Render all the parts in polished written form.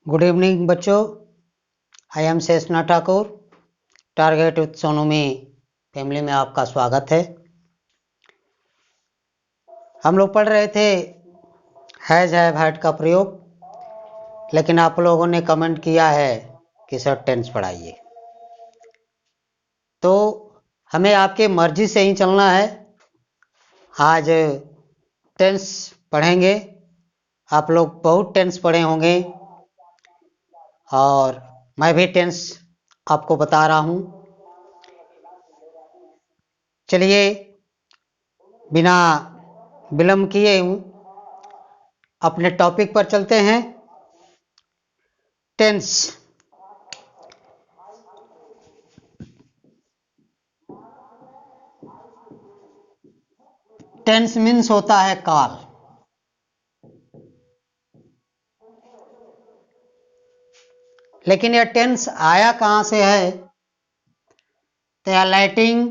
Good evening बच्चों, I am Sheshnath Thakur. Target with सोनोमी family में आपका स्वागत है। हम लोग पढ़ रहे थे हैज हैव हैड का प्रयोग, लेकिन आप लोगों ने कमेंट किया है कि सर टेंस पढ़ाइए, तो हमें आपके मर्जी से ही चलना है। आज टेंस पढ़ेंगे। आप लोग बहुत टेंस पढ़े होंगे और मैं भी टेंस आपको बता रहा हूँ। चलिए बिना विलंब किए अपने टॉपिक पर चलते हैं। टेंस टेंस मीन्स होता है काल। लेकिन यह टेंस आया कहां से है? तो यह लैटिन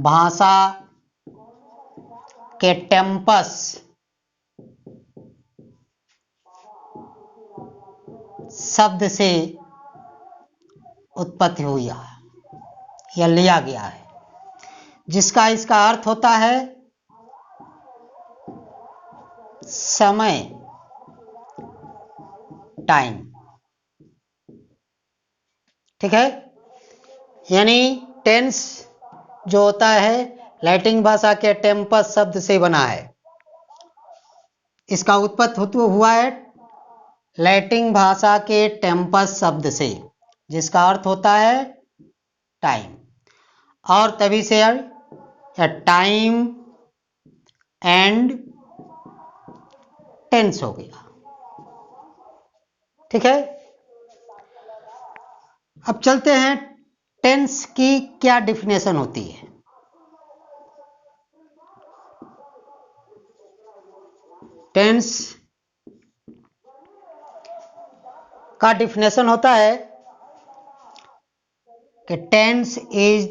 भाषा के टेम्पस शब्द से उत्पत्ति हुई है या लिया गया है, जिसका इसका अर्थ होता है समय, टाइम। ठीक है, यानी टेंस जो होता है लैटिन भाषा के टेम्पस शब्द से बना है। इसका उत्पत्ति हुआ है लैटिन भाषा के टेम्पस शब्द से, जिसका अर्थ होता है टाइम, और तभी से टाइम एंड टेंस हो गया। ठीक है, अब चलते हैं टेंस की क्या डिफिनेशन होती है। टेंस का डिफिनेशन होता है कि tense is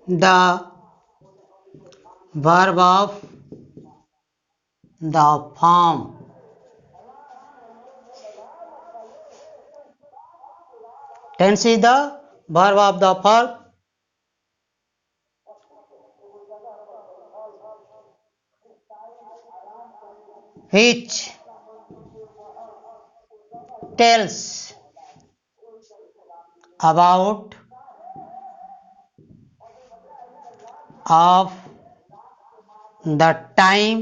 the verb of the form tense is the verb of the form which tells about of the time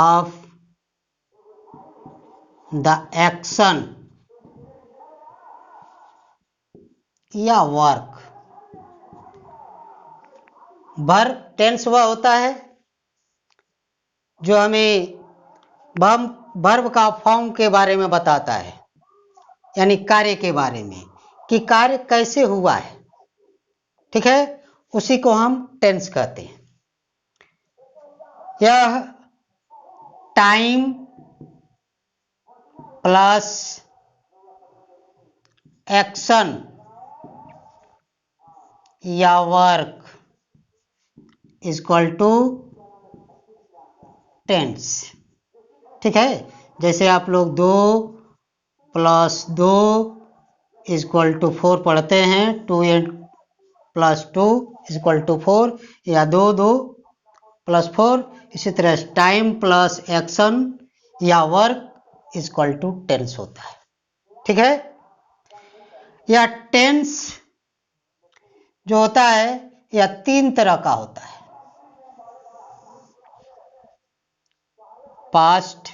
of the action या वर्क। वर्ब टेंस वह होता है जो हमें वर्ब का फॉर्म के बारे में बताता है, यानी कार्य के बारे में कि कार्य कैसे हुआ है। ठीक है, उसी को हम टेंस कहते हैं। यह टाइम प्लस एक्शन या work is equal to tense. ठीक है, जैसे आप लोग 2 + 2 इज इक्वल टू 4 पढ़ते हैं, 2 + 2 इज इक्वल टू 4, या 2 2 + 4। इसी तरह टाइम प्लस एक्शन या work is equal to tense होता है। ठीक है, यह टेंस जो होता है यह 3 तरह का होता है: पास्ट,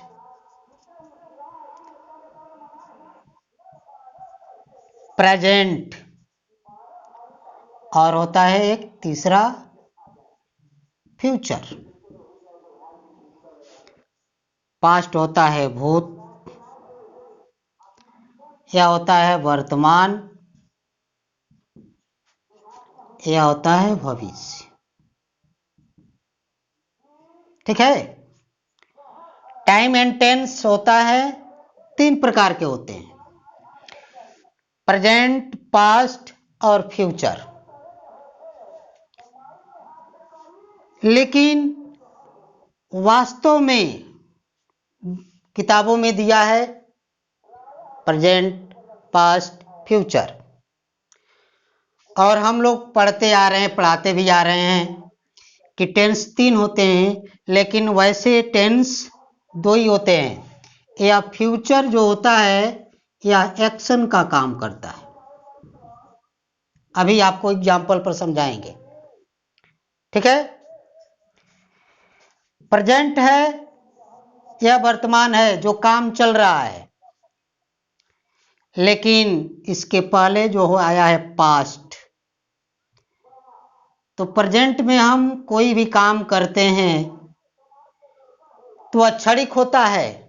प्रेजेंट, और होता है एक तीसरा फ्यूचर। पास्ट होता है भूत, या होता है वर्तमान, या होता है भविष्य। ठीक है, टाइम एंड टेंस होता है 3 प्रकार के होते हैं: प्रेजेंट, पास्ट और फ्यूचर। लेकिन वास्तव में किताबों में दिया है प्रेजेंट, पास्ट, फ्यूचर, और हम लोग पढ़ते आ रहे हैं, पढ़ाते भी आ रहे हैं कि टेंस 3 होते हैं, लेकिन वैसे टेंस 2 ही होते हैं। या फ्यूचर जो होता है या एक्शन का काम करता है। अभी आपको एग्जाम्पल पर समझाएंगे, ठीक है। प्रेजेंट है या वर्तमान है जो काम चल रहा है, लेकिन इसके पहले जो हो आया है पास्ट। तो प्रेजेंट में हम कोई भी काम करते हैं तो वह क्षणिक होता है।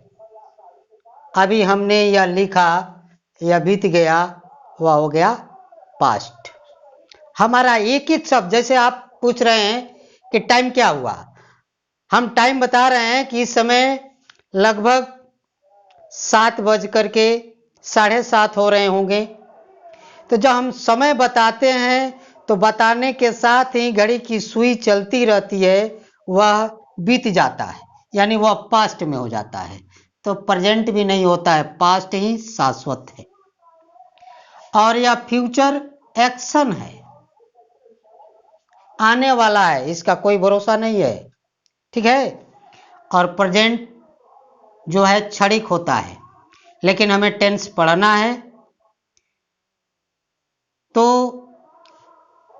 अभी हमने यह लिखा, यह बीत गया, वह हो गया पास्ट। हमारा एक एक शब्द, जैसे आप पूछ रहे हैं कि टाइम क्या हुआ, हम टाइम बता रहे हैं कि इस समय लगभग 7:07 हो रहे होंगे। तो जब हम समय बताते हैं तो बताने के साथ ही घड़ी की सुई चलती रहती है, वह बीत जाता है, यानी वह पास्ट में हो जाता है। तो प्रेजेंट भी नहीं होता है, पास्ट ही शाश्वत है। और यह फ्यूचर एक्शन है, आने वाला है, इसका कोई भरोसा नहीं है, ठीक है। और प्रेजेंट जो है क्षणिक होता है, लेकिन हमें टेंस पढ़ना है। तो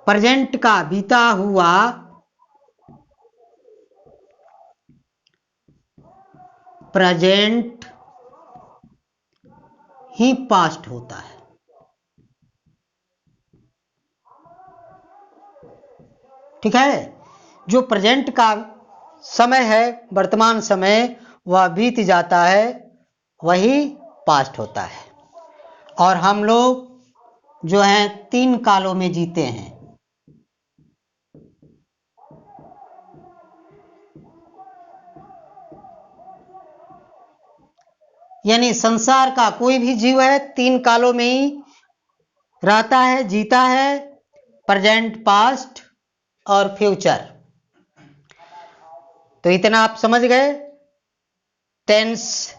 प्रेजेंट का बीता हुआ प्रेजेंट ही पास्ट होता है, ठीक है। जो प्रेजेंट का समय है, वर्तमान समय, वह बीत जाता है, वही पास्ट होता है। और हम लोग जो हैं 3 कालों में जीते हैं। यानी संसार का कोई भी जीव है 3 कालों में ही रहता है, जीता है, प्रेजेंट, पास्ट और फ्यूचर। तो इतना आप समझ गए। टेंस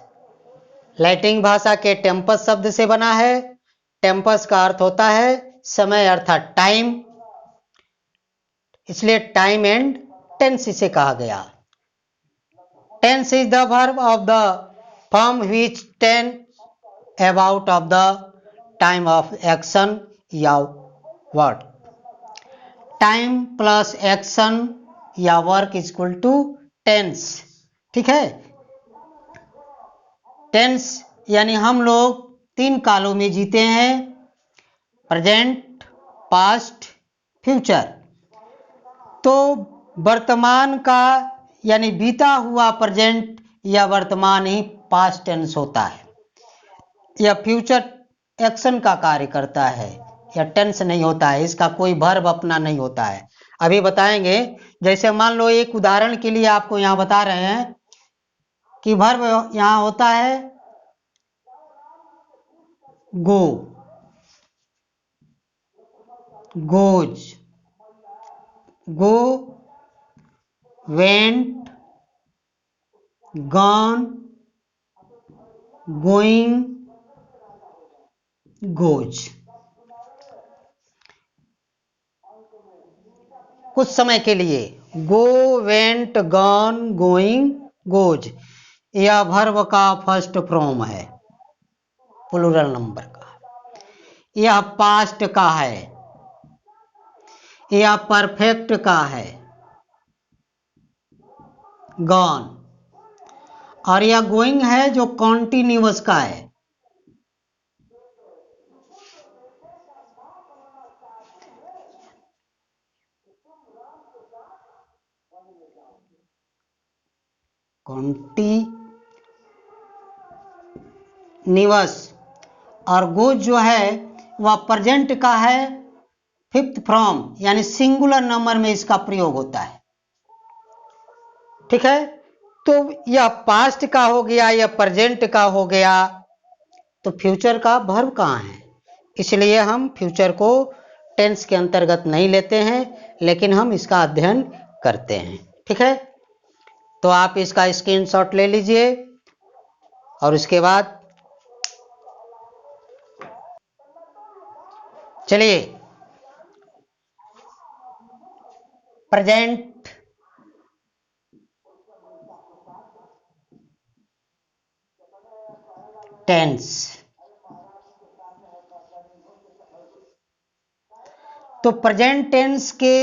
लैटिन भाषा के टेम्पस शब्द से बना है। टेम्पस का अर्थ होता है समय अर्थात टाइम, इसलिए टाइम एंड टेंस इसे कहा गया। Tense is the verb of the form which tell about of the time of action या वर्क। टाइम प्लस एक्शन या work is equal to tense, ठीक है। टेंस यानी हम लोग 3 कालों में जीते हैं, प्रेजेंट, पास्ट, फ्यूचर। तो वर्तमान का यानी बीता हुआ प्रेजेंट या वर्तमान ही पास्ट टेंस होता है। यह फ्यूचर एक्शन का कार्य करता है, या टेंस नहीं होता है, इसका कोई वर्ब अपना नहीं होता है। अभी बताएंगे। जैसे मान लो एक उदाहरण के लिए आपको यहाँ बता रहे हैं कि वर्ब यहाँ होता है गो, गोज, गो, वेंट, गॉन, गोइंग, गोज। कुछ समय के लिए गो, वेंट, गॉन, गोइंग, गोज, यह वर्ब का फर्स्ट फॉर्म है, प्लूरल नंबर का। यह पास्ट का है, यह परफेक्ट का है, गॉन। और यह गोइंग है जो कॉन्टिन्यूअस का है। कॉन्टिन्यूअस। और गोज जो है वह प्रेजेंट का है, 5th फॉर्म, यानी सिंगुलर नंबर में इसका प्रयोग होता है, ठीक है। तो यह पास्ट का हो गया, यह प्रेजेंट का हो गया, तो फ्यूचर का वर्ब कहाँ है? इसलिए हम फ्यूचर को टेंस के अंतर्गत नहीं लेते हैं, लेकिन हम इसका अध्ययन करते हैं। ठीक है, तो आप इसका स्क्रीनशॉट ले लीजिए और उसके बाद चलिए प्रेजेंट टेंस। तो प्रेजेंट टेंस के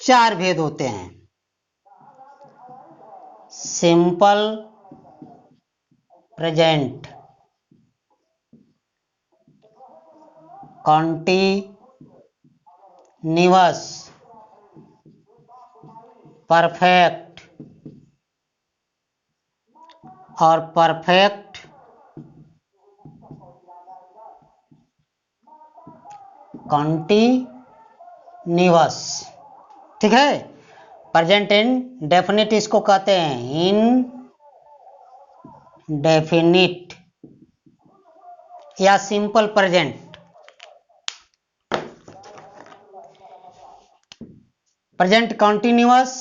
4 भेद होते हैं। सिंपल प्रेजेंट, कॉन्टिन्यूअस, परफेक्ट और परफेक्ट कॉन्टिन्यूअस। ठीक है, प्रेजेंट इंडेफिनिट इसको कहते हैं, इनडेफिनिट या सिंपल प्रेजेंट। प्रेजेंट कॉन्टिन्यूअस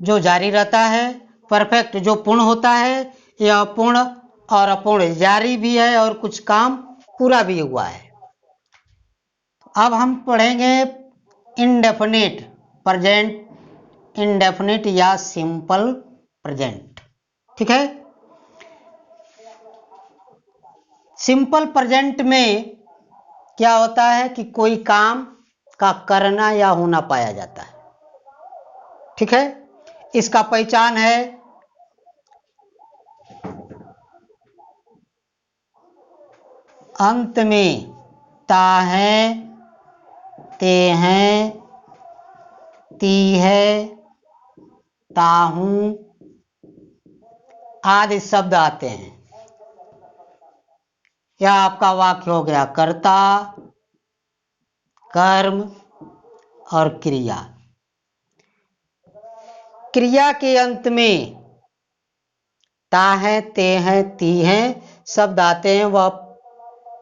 जो जारी रहता है, परफेक्ट जो पूर्ण होता है, या अपूर्ण और अपूर्ण, जारी भी है और कुछ काम पूरा भी हुआ है। अब हम पढ़ेंगे इनडेफिनिट प्रेजेंट, इनडेफिनिट या सिंपल प्रेजेंट। ठीक है, सिंपल प्रेजेंट में क्या होता है कि कोई काम का करना या होना पाया जाता है। ठीक है, इसका पहचान है अंत में ता है, ते हैं, ती है, ताहूं आदि शब्द आते हैं। या आपका वाक्य हो गया कर्ता, कर्म और क्रिया। क्रिया के अंत में ता है, ते हैं, ती हैं शब्द आते हैं, वह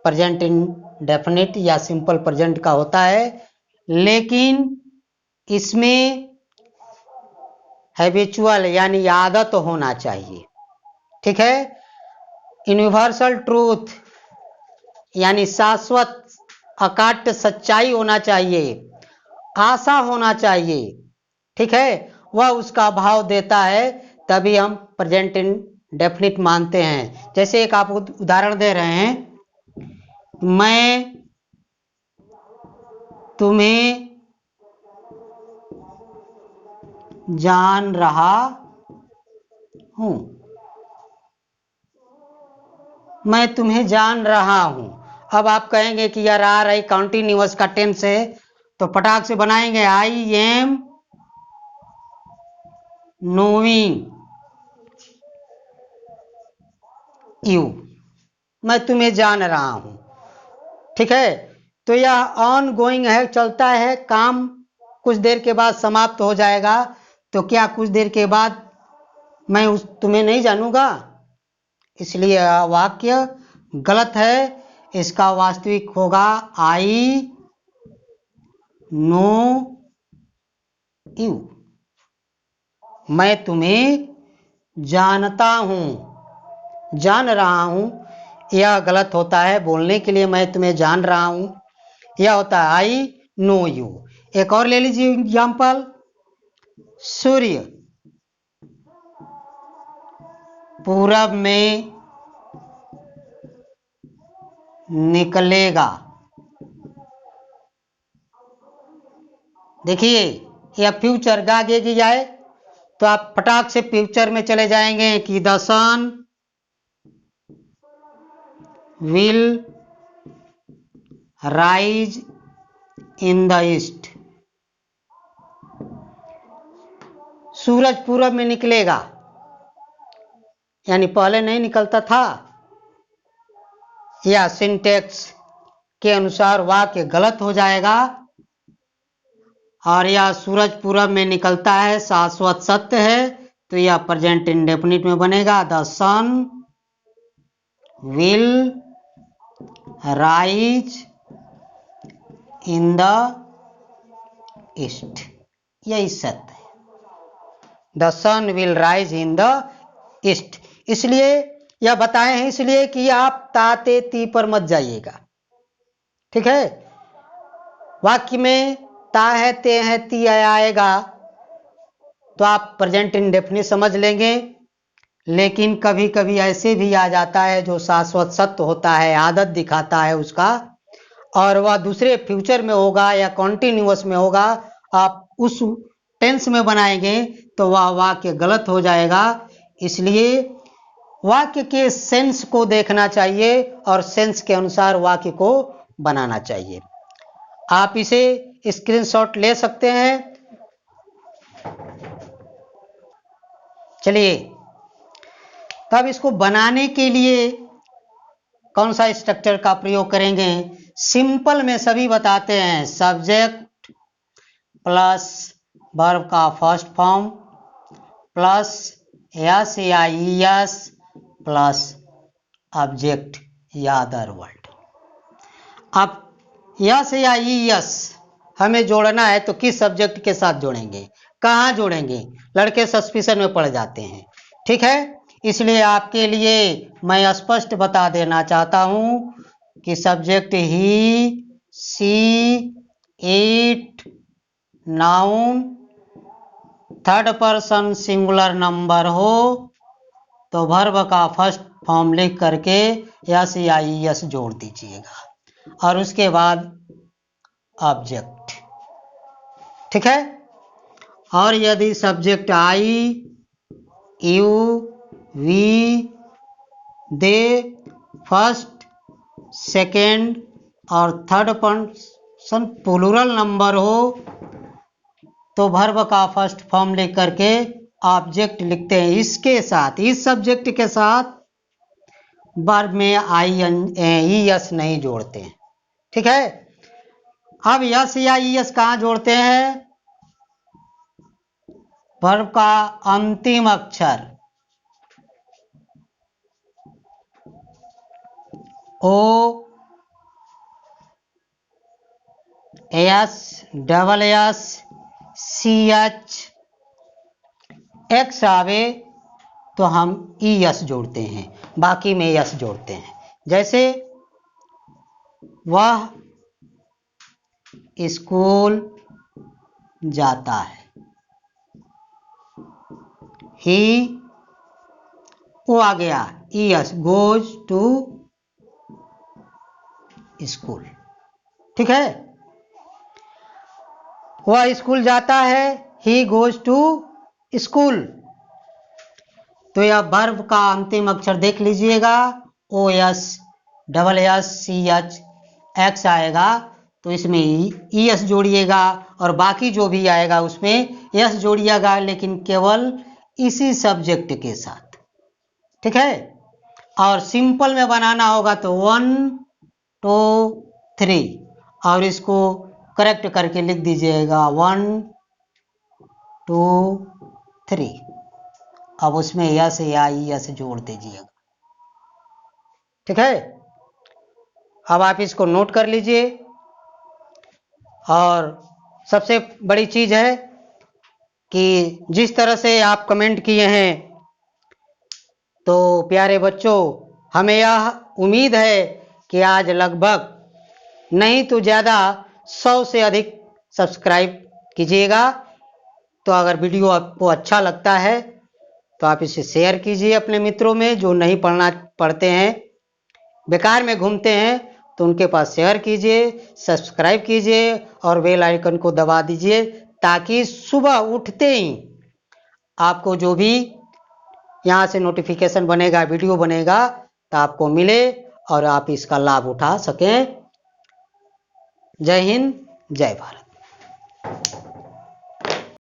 प्रेजेंट इंडेफिनिट या सिंपल प्रेजेंट का होता है। लेकिन इसमें हैबिचुअल यानी आदत होना चाहिए। ठीक है, यूनिवर्सल ट्रूथ यानी शाश्वत अकाट्य सच्चाई होना चाहिए, आशा होना चाहिए। ठीक है, वह उसका भाव देता है, तभी हम प्रेजेंट इंडेफिनिट मानते हैं। जैसे एक आप उदाहरण दे रहे हैं, मैं तुम्हें जान रहा हूं, मैं तुम्हें जान रहा हूं। अब आप कहेंगे कि यार आ रही कॉन्टिन्यूअस का टेंस है, तो फटाक से बनाएंगे आई एम नोइंग यू, मैं तुम्हें जान रहा हूं। ठीक है, तो यह ऑन गोइंग है, चलता है, काम कुछ देर के बाद समाप्त हो जाएगा। तो क्या कुछ देर के बाद मैं तुम्हें नहीं जानूंगा? इसलिए वाक्य गलत है। इसका वास्तविक होगा आई नो यू, मैं तुम्हें जानता हूं, जान रहा हूं। यह गलत होता है, बोलने के लिए मैं तुम्हें जान रहा हूं, यह होता है आई नो यू। एक और ले लीजिए एग्जाम्पल, सूर्य पूरब में निकलेगा। देखिए यह फ्यूचर आगे की जाए तो आप फटाक से फ्यूचर में चले जाएंगे कि the sun will rise in the east, सूरज पूरब में निकलेगा, यानी पहले नहीं निकलता था। या सिंटेक्स के अनुसार वाक्य गलत हो जाएगा, और यह सूरज पूरब में निकलता है शाश्वत सत्य है, तो यह प्रेजेंट इंडेफिनिट में बनेगा the sun will rise in the east, यही सत्य है। The sun will rise in the east. इसलिए यह बताए हैं इसलिए कि आप ताते ती पर मत जाइएगा, ठीक है। वाक्य में ता है, ते है, ती आएगा तो आप प्रेजेंट इंडेफिनिट समझ लेंगे। लेकिन कभी कभी ऐसे भी आ जाता है जो शाश्वत सत्य होता है, आदत दिखाता है उसका, और वह दूसरे फ्यूचर में होगा या कॉन्टिन्यूअस में होगा, आप उस टेंस में बनाएंगे तो वह वाक्य गलत हो जाएगा। इसलिए वाक्य के सेंस को देखना चाहिए और सेंस के अनुसार वाक्य को बनाना चाहिए। आप इसे स्क्रीनशॉट ले सकते हैं। चलिए, तब इसको बनाने के लिए कौन सा स्ट्रक्चर का प्रयोग करेंगे? सिंपल में सभी बताते हैं, सब्जेक्ट प्लस वर्ब का फर्स्ट फॉर्म प्लस यस या ईएस प्लस ऑब्जेक्ट या अदर वर्ड। अब यस या ईएस हमें जोड़ना है तो किस सब्जेक्ट के साथ जोड़ेंगे, कहाँ जोड़ेंगे? लड़के सस्पिशन में पड़ जाते हैं, ठीक है। इसलिए आपके लिए मैं स्पष्ट बता देना चाहता हूं कि subject he, she, it, noun, third person singular number हो तो वर्ब का फर्स्ट फॉर्म लिख करके यस या ईएस जोड़ दीजिएगा और उसके बाद ऑब्जेक्ट, ठीक है। और यदि subject I, you, we, they, first, second और थर्ड पर्सन प्लूरल नंबर हो तो वर्ब का फर्स्ट फॉर्म लिख करके ऑब्जेक्ट लिखते हैं। इसके साथ, इस सब्जेक्ट के साथ वर्ब में आई ई एस नहीं जोड़ते हैं, ठीक है। अब यस या ई एस कहाँ जोड़ते हैं? वर्ब का अंतिम अक्षर O, S, double S, C H, X आवे तो हम ई एस जोड़ते हैं, बाकी में एस जोड़ते हैं। जैसे वह स्कूल जाता है, ही, वो आ गया E S, goes to school, ठीक है। वह स्कूल जाता है, ही गोज टू स्कूल, तो यह वर्ब का अंतिम अक्षर देख लीजिएगा, O S, double S, C H, X आएगा तो इसमें ई एस जोड़िएगा और बाकी जो भी आएगा उसमें एस जोड़िएगा, लेकिन केवल इसी सब्जेक्ट के साथ, ठीक है। और सिंपल में बनाना होगा तो 1 2 3 और इसको करेक्ट करके लिख दीजिएगा 1 2 3। अब उसमें यस या ई एस जोड़ दीजिएगा, ठीक है। अब आप इसको नोट कर लीजिए। और सबसे बड़ी चीज है कि जिस तरह से आप कमेंट किए हैं तो प्यारे बच्चों, हमें यह उम्मीद है कि आज लगभग नहीं तो ज़्यादा 100 से अधिक सब्सक्राइब कीजिएगा। तो अगर वीडियो आपको अच्छा लगता है तो आप इसे शेयर कीजिए अपने मित्रों में जो नहीं पढ़ते हैं, बेकार में घूमते हैं, तो उनके पास शेयर कीजिए, सब्सक्राइब कीजिए और बेल आइकन को दबा दीजिए ताकि सुबह उठते ही आपको जो भी यहाँ से नोटिफिकेशन बनेगा, वीडियो बनेगा तो आपको मिले और आप इसका लाभ उठा सकें। जय हिंद, जय भारत।